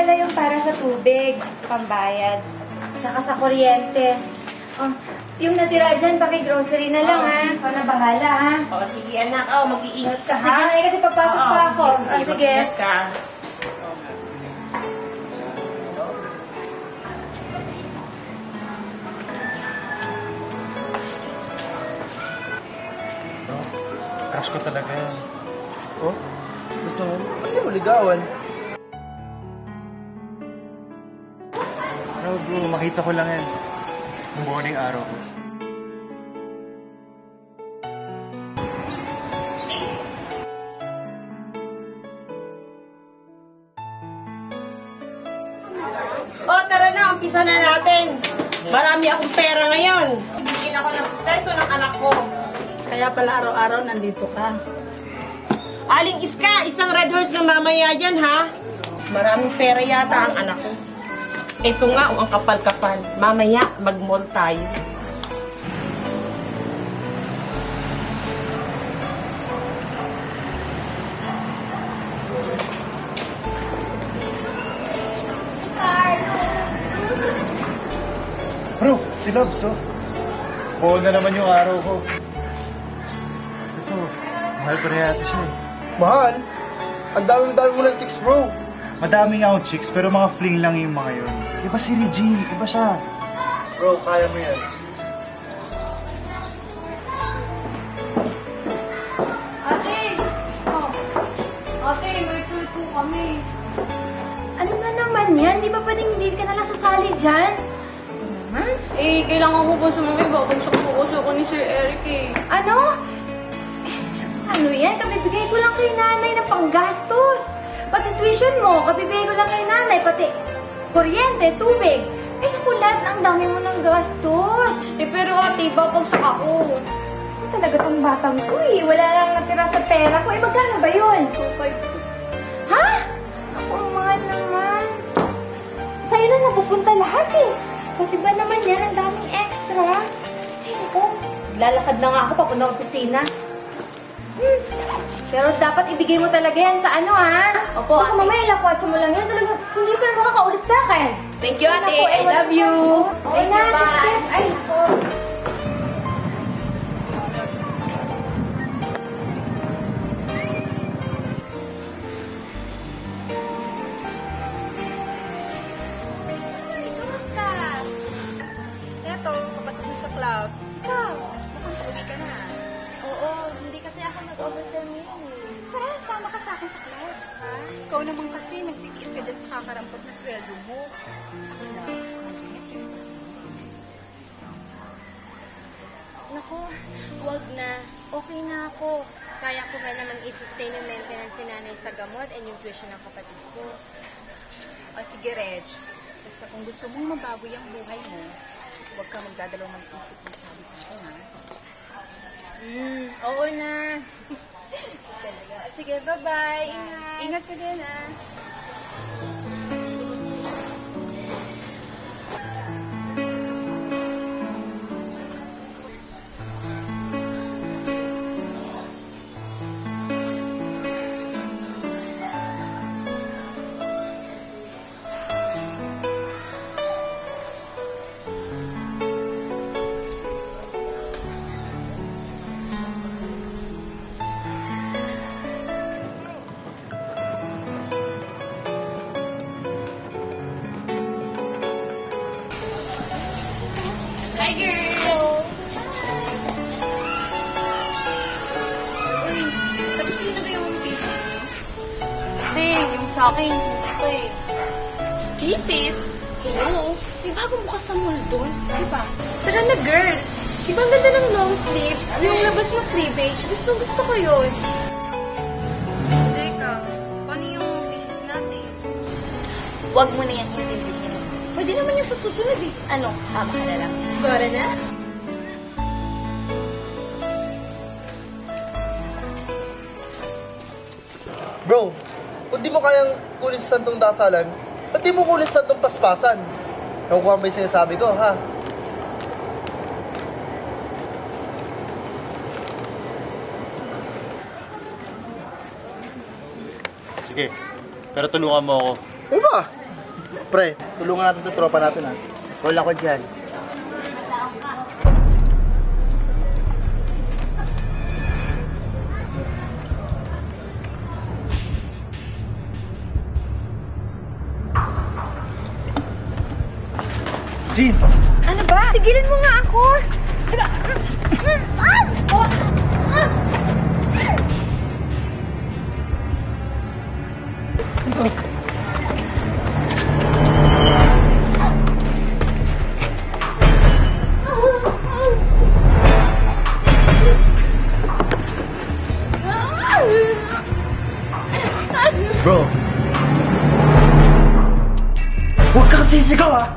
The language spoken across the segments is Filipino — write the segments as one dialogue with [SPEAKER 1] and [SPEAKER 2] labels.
[SPEAKER 1] pala yung para sa tubig, pambayad. Tsaka sa kuryente. Oh, yung natira dyan, paki-grocery na lang, ha? Ikaw na bahala, ha?
[SPEAKER 2] O, sige anak. O, mag-iingat ka, ha?
[SPEAKER 1] Sige na, kasi papasok pa ako.
[SPEAKER 2] Sige,
[SPEAKER 1] Sige.
[SPEAKER 2] mag-ingat ka.
[SPEAKER 3] Crush ko talaga yan.
[SPEAKER 4] Oh? Gusto mo? Ba't mo ligawan?
[SPEAKER 3] No, bro, makita ko lang yan. Nung morning araw ko.
[SPEAKER 2] O, tara na. Umpisa na natin. Marami akong pera ngayon. Bibigyan ako ng sustento ng anak ko.
[SPEAKER 5] Kaya pala araw-araw nandito ka.
[SPEAKER 2] Aling Iska, isang red horse na mamaya dyan, ha? Maraming pera yata ang anak ko. Ito nga, ang kapal-kapal. Mamaya, mag-mall tayo.
[SPEAKER 3] Bro, si Loves, oh. Buo na naman yung araw ko. Kaso, mahal pa rin yata siya, eh.
[SPEAKER 4] Mahal? Ang dami-dami mo ng chicks, bro.
[SPEAKER 3] Madami nga akong chicks, pero mga fling lang yung mga yun. Iba si Regine, iba siya.
[SPEAKER 4] Bro, kaya mo yan.
[SPEAKER 1] Ate! Oh. Ate, may tuto kami. Ano na naman yan? Di ba pwedeng hindi ka nalang sasali dyan? Sige naman.
[SPEAKER 6] Eh, kailangan ko pa sumamay. Babagsak po kasi ako ni Sir Eric eh.
[SPEAKER 1] Ano? Ano yan? Kabibigay ko lang kay nanay ng panggastos. Pati tuition mo, kabibigay ko lang kay nanay. Pati kuryente, tubig. Eh naku, lahat ang dami mo ng gastos.
[SPEAKER 6] Eh, pero ate, babagsak ako.
[SPEAKER 1] Ako talaga tong batang ko eh. Wala lang natira sa pera ko. Eh magkano ba yun?
[SPEAKER 6] 2.5.
[SPEAKER 1] Ha? Ako, ang mahal naman. Sa'yo na napupunta lahat eh. Pati ba naman yan, ang daming extra. Ay, naku. Lalakad na nga ako papunta ng kusina. Pero dapat ibigay mo talaga yan sa ano, ha?
[SPEAKER 6] Opo,
[SPEAKER 1] Baka
[SPEAKER 6] ate.
[SPEAKER 1] mamaya lakwatsa mo lang yan. Talaga, hindi ka na makakaulit sa akin.
[SPEAKER 6] Thank you, ate.
[SPEAKER 1] Naku,
[SPEAKER 6] I
[SPEAKER 1] wala
[SPEAKER 6] love you.
[SPEAKER 1] Oo
[SPEAKER 6] Thank
[SPEAKER 1] na,
[SPEAKER 6] you, bye.
[SPEAKER 1] success. Ay, naku.
[SPEAKER 7] Kamusta? Eto, papasok na sa club. Ikaw, mukhang pauwi ka na.
[SPEAKER 1] Oo, hindi kasi ako nag-overtime yun eh.
[SPEAKER 7] Tara, sama ka sa akin sa club. Ha? Ikaw naman kasi, nagtitiis ka dyan sa kakarampot na sweldo mo. Sa club.
[SPEAKER 1] Naku, wag na. Okay na ako. Kaya ko nga naman i-sustain yung maintenance ni nanay sa gamot and yung tuition ng kapatid ko.
[SPEAKER 7] O sige, Reg. Basta kung gusto mong mabago yung buhay mo, huwag ka magdadalawang mag-isip ng sabi sa akin, ha?
[SPEAKER 1] Oo na. Talaga. Sige, bye-bye. Ingat.
[SPEAKER 7] Ingat ka din, ha?
[SPEAKER 6] Hi, girls! Uy, tapos yun na ba yung thesis niyo? Kasi yung sa akin, ito eh.
[SPEAKER 7] Thesis?
[SPEAKER 6] Hello? May bagong bukas na mall doon, di ba?
[SPEAKER 1] Tara na, girl. Di ba ang ganda ng long sleeve? Yung labas ng cleavage. Gusto ko yun.
[SPEAKER 6] Teka, paano yung thesis natin?
[SPEAKER 7] Huwag mo na yan intindihin. Pwede naman yung sa susunod, eh. Ano, sama ka na lang.
[SPEAKER 1] Sora na?
[SPEAKER 4] Bro, kung di mo kayang kunin sa santong dasalan, ba't di mo kunin sa santong paspasan? Nakukuha mo yung sinasabi ko, ha?
[SPEAKER 3] Sige, pero tulungan mo ako.
[SPEAKER 4] Ano ba? Pre, tulungan natin itong tropa natin ha.
[SPEAKER 8] Call ako dyan.
[SPEAKER 3] Jean!
[SPEAKER 1] Ano ba? Tigilan mo nga ako!
[SPEAKER 3] Bro! Huwag ka kasi sisigaw ha!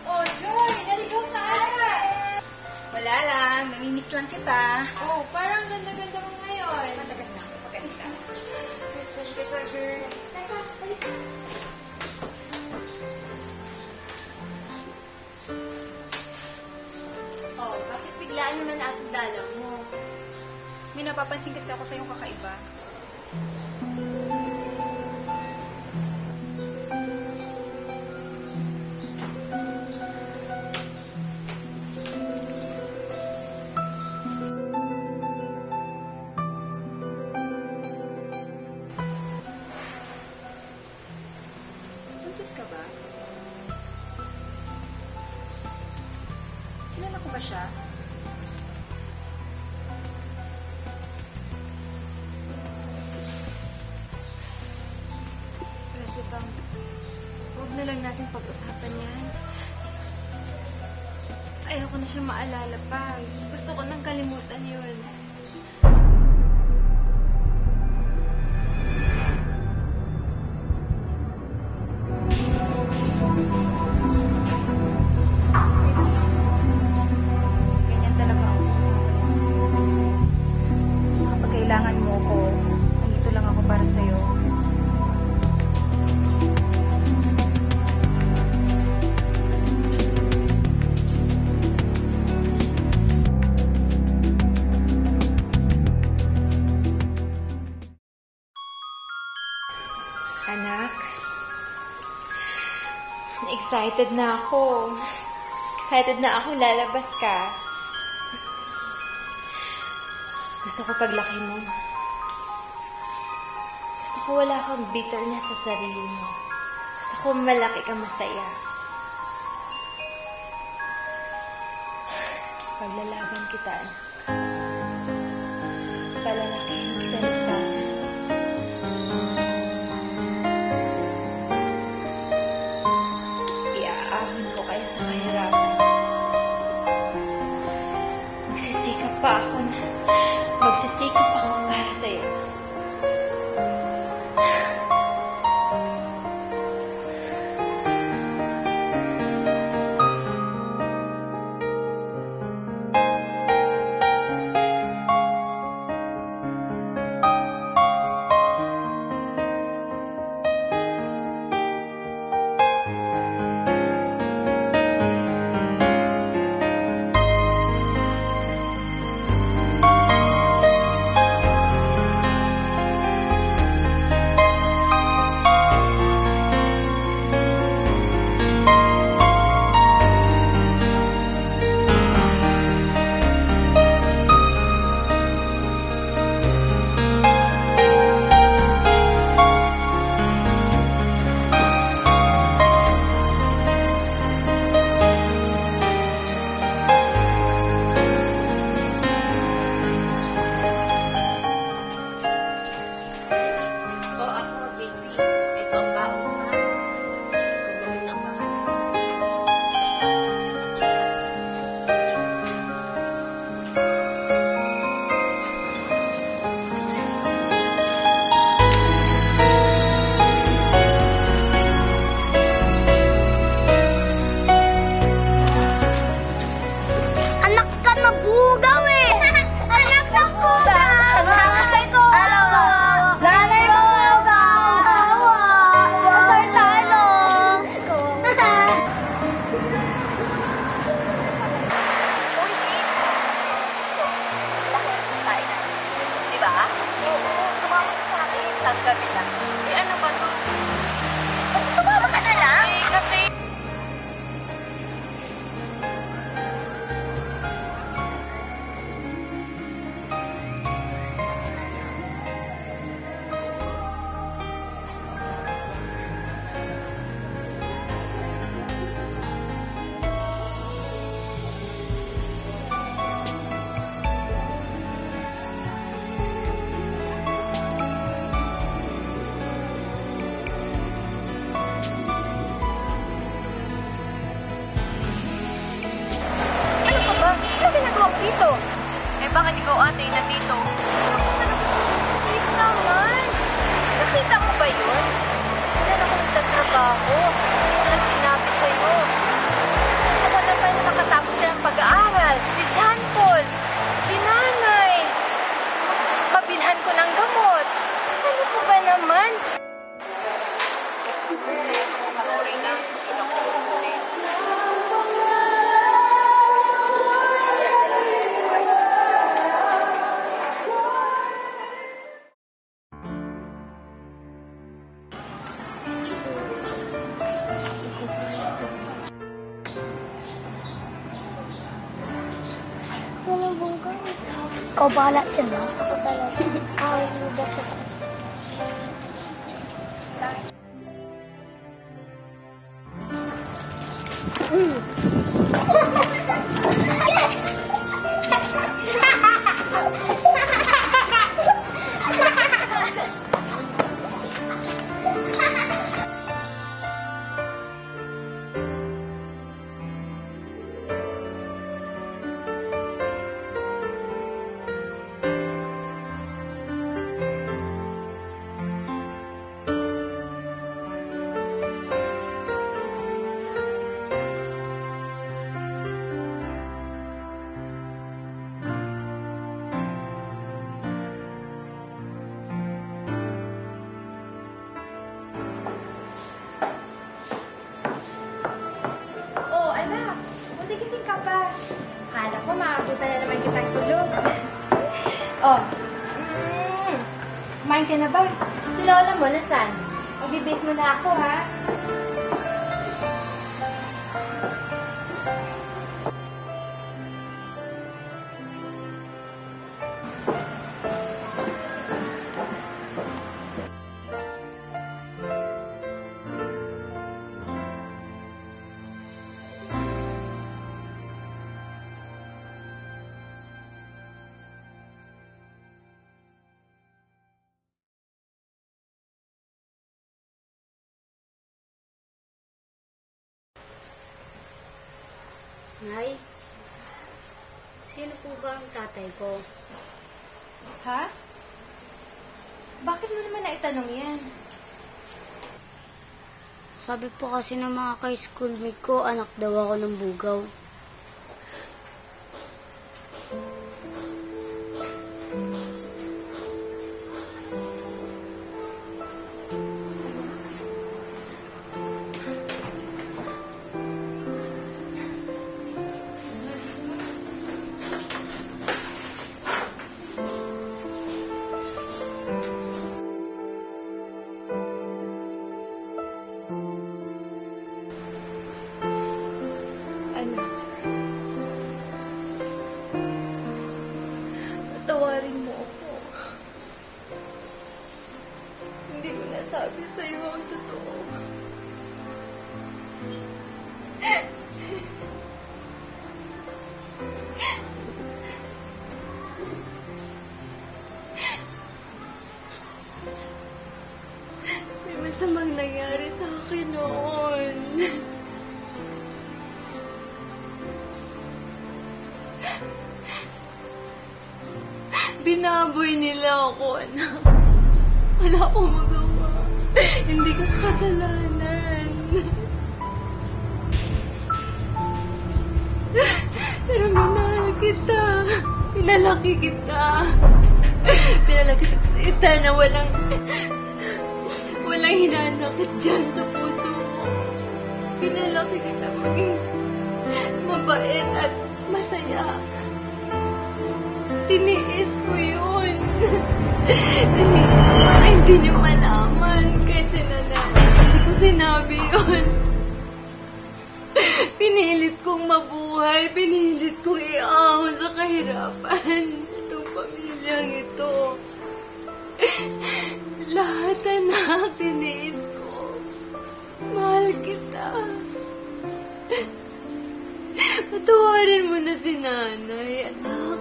[SPEAKER 1] Oh, Joy! Naligaw ka!
[SPEAKER 7] Wala lang, namimiss lang kita.
[SPEAKER 1] Oh, parang ganda-ganda mo ngayon.
[SPEAKER 7] Matagal na ako pagkanta.
[SPEAKER 1] Gusto kita, girl. Teka, halika. Oh, bakit biglaan naman natin dalaw mo?
[SPEAKER 7] May napapansin kasi ako sa iyong kakaiba. Buntis ka ba? Kilala ko ba siya?
[SPEAKER 1] Pwede bang huwag na lang natin pag-usapan yan? Ayoko na siya maalala pa. Gusto ko nang kalimutan yun.
[SPEAKER 7] Ganyan talaga ako. Basta kapag kailangan mo ako, nandito lang ako para sa'yo.
[SPEAKER 1] Anak, excited na ako. Excited na ako lalabas ka. Gusto ko paglaki mo. Gusto ko wala kang bitterness sa sarili mo. Gusto ko malaki ka masaya. Paglalaban kita, anak. Palalakihin kita ng tama. Iaahon ko kayo sa kahirapan. Magsisikap ako para sa'yo.
[SPEAKER 6] bakit ikaw ate nandito?
[SPEAKER 1] Wait naman. Nakita mo ba yun? Diyan ako nagtatrabaho. Walang sinabi sa'yo. Gusto ko naman na makatapos ka ng pag-aaral. Si John Paul. Si nanay. Mabilhan ko ng gamot. Ano ko ba naman?
[SPEAKER 8] Ikaw bahala dyan, ha? Ako talaga. Ako dapat.
[SPEAKER 1] Oh, anak. Buti gising ka pa. Akala ko maabutan na naman kitang tulog. Oh. Kumain ka na ba? Si Lola mo, nasaan? Magbibis mo na ako, ha?
[SPEAKER 8] Nay, sino po ba ang tatay ko?
[SPEAKER 1] Ha? Bakit mo naman naitanong yan?
[SPEAKER 8] Sabi po kasi ng mga ka-schoolmate ko, anak daw ako ng bugaw.
[SPEAKER 1] Anak. Patawarin mo ako. Hindi ko nasabi sa'yo ang totoo. May masamang nangyari sa akin noon. Binaboy nila ako, anak. Wala akong magawa. Hindi ko kasalanan. Pero minahal kita. Pinalaki kita. Pinalaki kita na walang hinanakit dyan sa puso mo. Pinalaki kita maging mabait at masaya. Tiniis ko yun. Tiniis ko na hindi niyo malaman. Kahit hindi ko sinabi yun. Pinilit kong mabuhay. Pinilit kong iahon sa kahirapan. Itong pamilyang ito. Lahat, anak, tiniis ko. Mahal kita. Patawarin mo na si nanay, anak.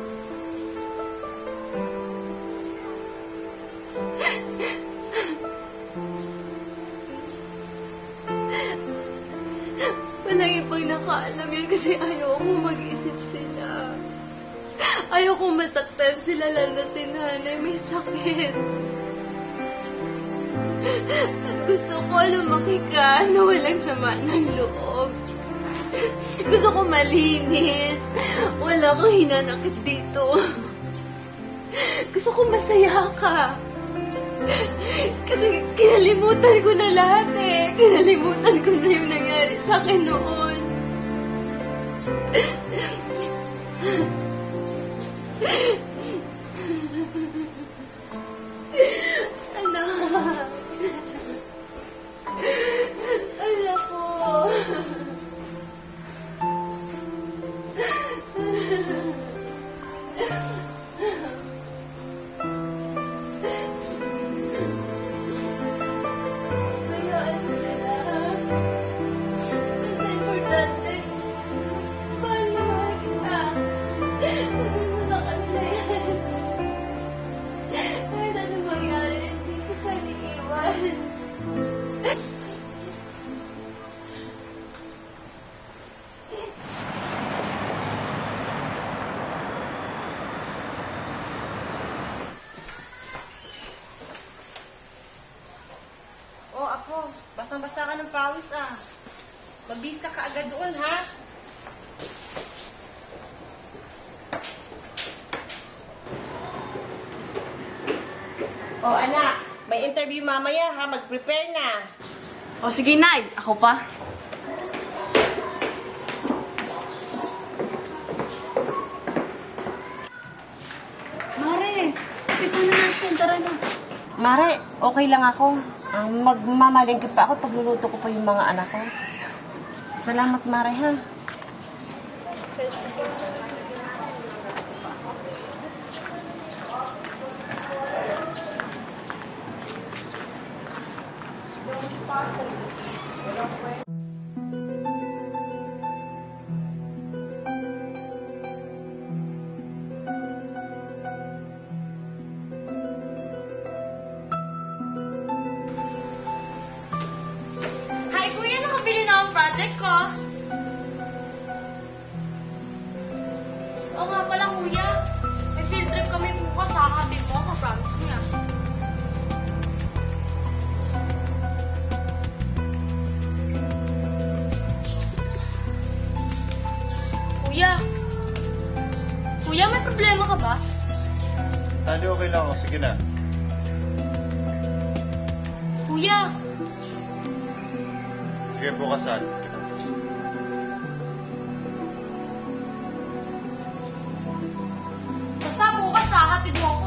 [SPEAKER 1] Walang ibang nakaalam yan kasi ayaw ko mag-isip sila.
[SPEAKER 6] Ayoko masaktan sila, lalo na si nanay may sakit. At gusto ko lumaki ka na walang sama ng loob. Gusto ko malinis. Wala kang hinanakit dito. Gusto ko masaya ka. Kasi kinalimutan ko na lahat eh. Kinalimutan ko na yung nangyari sa akin noon. Anak. Anak ko. Hayaan mo sila. Basta importante. Mahal na mahal kita. Sabihin mo sa kanila yan. Kahit ano mangyari, hindi kita iiwan.
[SPEAKER 2] Oh, ako. Basang-basa ka ng pawis, ah. Magbihis ka kaagad doon, ha? Oh, anak. May interview mamaya, ha? Mag-prepare na.
[SPEAKER 6] O sige, Nay. Ako pa. Mare, umpisa na natin. Tara na.
[SPEAKER 2] Mare, okay lang ako. Magmamalingkit pa ako pagluluto ko pa yung mga anak ko. Salamat, Mare, ha?
[SPEAKER 6] Hi, Kuya. Nakabili na ang project ko. Oo nga pala, Kuya. May field trip kami bukas. Hahatid mo ako. Promise niya. Kuya. Kuya, may problema ka ba?
[SPEAKER 3] Tali, okay lang ako. Sige na.
[SPEAKER 6] Kuya.
[SPEAKER 3] Sige, bukas saan.
[SPEAKER 6] Basta bukas hahatid mo ako.